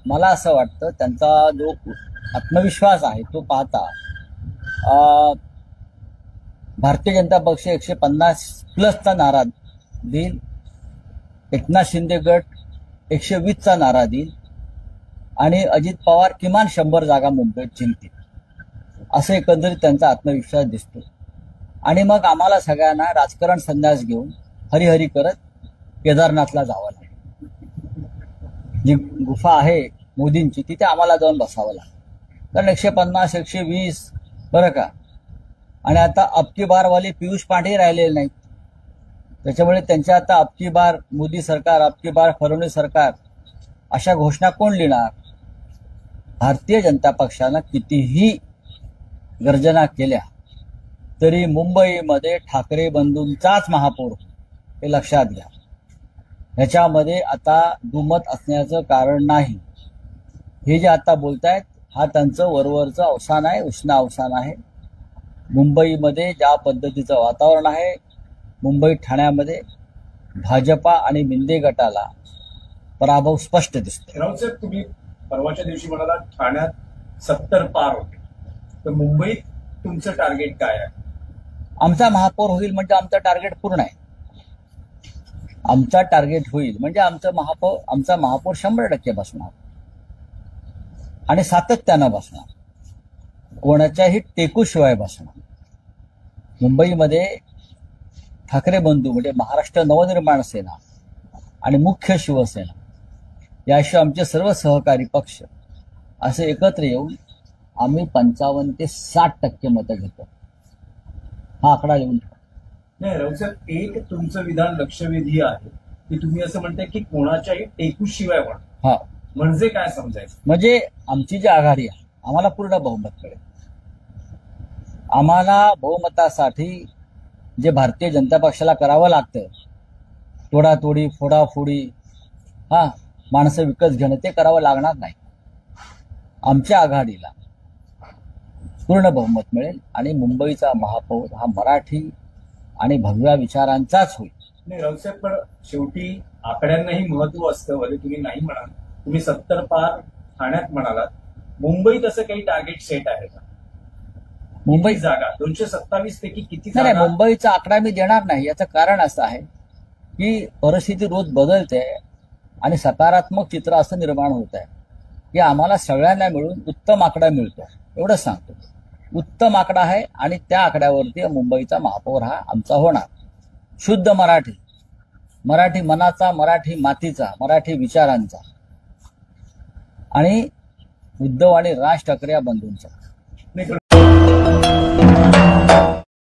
मला असं वाटतं त्यांचा जो आत्मविश्वास आहे तो पाहता भारतीय जनता पक्ष 150+ नारा देईल, एकनाथ शिंदे गट 120चा नारा देईल आणि अजित पवार किमान 100 जागा मुंबईत जिंकतील, असं एकंदरीत त्यांचा आत्मविश्वास दिसतो. आणि मग आम्हाला सगळ्यांना राजकारण संन्यास घेऊन हरिहरी करत केदारनाथला जावं लागेल. जी गुफा आहे मोदींची तिथे आम्हाला जाऊन बसावं लागेल, कारण 150 120 बरं का. आणि आता अबकी बारवाले पियुष पांडे राहिलेले नाहीत, त्याच्यामुळे त्यांच्या आता अबकी बार मोदी सरकार, अबकी बार फडणवीस सरकार अशा घोषणा कोण लिहिणार. भारतीय जनता पक्षानं कितीही गर्जना केल्या तरी मुंबईमध्ये ठाकरे बंधूंचाच महापौर, हे लक्षात घ्या. ह्याच्यामध्ये आता दुमत असण्याचं कारण नाही. हे जे आता बोलतायत हा त्यांचं वरवरचं अवसान आहे, उष्ण अवसान आहे. मुंबईमध्ये ज्या पद्धतीचं वातावरण आहे, मुंबई ठाण्यामध्ये भाजपा आणि मिंदे गटाला पराभव स्पष्ट दिसतो. राऊत साहेब, तुम्ही परवाच्या दिवशी म्हणाला ठाण्यात 70 पार होते, तर मुंबईत तुमचं टार्गेट काय आहे? आमचा महापौर होईल म्हणजे आमचं टार्गेट पूर्ण आहे. आमचा टार्गेट होईल म्हणजे आमचा महापौर 100% बसणार आणि सातत्यानं बसणार, कोणाच्याही टेकूशिवाय बसणार. मुंबईमध्ये ठाकरे बंधू म्हणजे महाराष्ट्र नवनिर्माण सेना आणि मुख्य शिवसेना याशिवाय आमचे सर्व सहकारी पक्ष असे एकत्र येऊन आम्ही 55 ते 60% मतं घेतो. हा आकडा लिहून ठेवा. नाही राऊत साहेब, एक तुमचं विधान लक्षवेधी आहे की तुम्ही असं म्हणताय की कोणाच्याही टेकूशिवाय म्हणा. हा म्हणजे काय समजायचं? म्हणजे आमची जी आघाडी आहे आम्हाला पूर्ण बहुमत मिळेल. आम्हाला बहुमतासाठी जे भारतीय जनता पक्षाला करावं लागतं, तोडातोडी फोडाफोडी माणसं विकत घेणं, ते करावं लागणार नाही. आमच्या आघाडीला पूर्ण बहुमत मिळेल आणि मुंबईचा महापौर हा मराठी आणि भगव्या विचारांचाच होईल. नाही राऊत साहेब, पण शेवटी आकड्यांनाही महत्व असतं. भले तुम्ही नाही म्हणाल, तुम्ही 70 पार ठाण्यात म्हणालात, मुंबईत असं काही टार्गेट सेट आहे का? मुंबई जागा 227 पैकी किती नाही, मुंबईचा आकडा मी देणार नाही. याचं कारण असं आहे की परिस्थिती रोज बदलते आणि सकारात्मक चित्र असं निर्माण होत आहे की आम्हाला सगळ्यांना मिळून उत्तम आकडा मिळतो, एवढंच सांगतो. उत्तम आकडा आहे आणि त्या आकड्यावरती मुंबईचा महापौर हा आमचा होणार. शुद्ध मराठी, मराठी मनाचा, मराठी मातीचा, मराठी विचारांचा आणि उद्धव आणि राज ठाकरे या बंधूंचा.